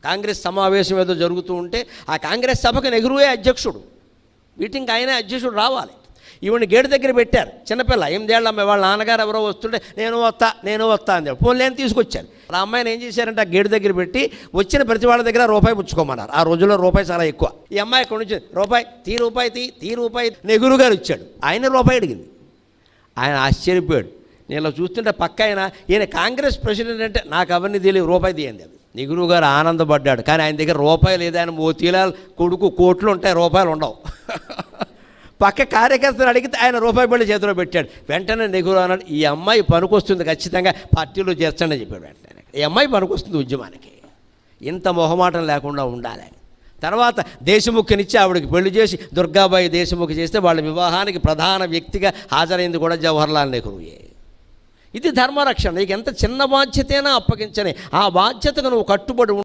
కాంగ్రెస్ సమావేశం ఏదో జరుగుతూ ఉంటే ఆ కాంగ్రెస్ సభకు నెహ్రూయే అధ్యక్షుడు, మీటింగ్ ఆయనే అధ్యక్షుడు రావాలి. ఈవిని గేటు దగ్గర పెట్టారు, చిన్నపిల్ల 8 ఏళ్ళ అమ్మాయి, వాళ్ళ నాన్నగారు ఎవరో వస్తుంటే నేను వస్తా అని ఫోన్ లేని తీసుకొచ్చారు. ఆ అమ్మాయిని ఏం చేశారంటే ఆ గేటు దగ్గర పెట్టి వచ్చిన ప్రతి వాళ్ళ దగ్గర రూపాయి పుచ్చుకోమన్నారు. ఆ రోజుల్లో రూపాయి చాలా ఎక్కువ. ఈ అమ్మాయి ఇక్కడ నుంచి రూపాయి నెహ్రూ గారు ఇచ్చాడు. ఆయన రూపాయి అడిగింది. ఆయన ఆశ్చర్యపోయాడు. నేను ఇలా చూస్తుంటే పక్క ఈయన కాంగ్రెస్ ప్రెసిడెంట్ అంటే నాకు అవన్నీ తెలియదు, రూపాయి తీయండి అది. నెహ్రూ గారు ఆనందపడ్డాడు. కానీ ఆయన దగ్గర రూపాయి లేదు. ఆయన మోతీలాల్ కొడుకు కోట్లు ఉంటాయి, రూపాయలు ఉండవు. పక్క కార్యకర్తలు అడిగితే ఆయన రూపాయి బిళ్ళ చేతిలో పెట్టాడు. వెంటనే నెహ్రూ అన్నాడు, ఈ అమ్మాయి పనికొస్తుంది, ఖచ్చితంగా పార్టీలో చేర్చండి అని చెప్పాడు. వెంటనే ఈ అమ్మాయి పనికొస్తుంది ఉద్యమానికి, ఇంత మొహమాటం లేకుండా ఉండాలి. తర్వాత దేశముఖినిచ్చి ఆవిడకి పెళ్లి చేసి దుర్గాబాయి దేశముఖి చేస్తే వాళ్ళ వివాహానికి ప్రధాన వ్యక్తిగా హాజరైంది కూడా జవహర్లాల్ నెహ్రూయే. ఇది ధర్మరక్షణ. నీకు ఎంత చిన్న బాధ్యతైనా అప్పగించని ఆ బాధ్యతకు నువ్వు కట్టుబడి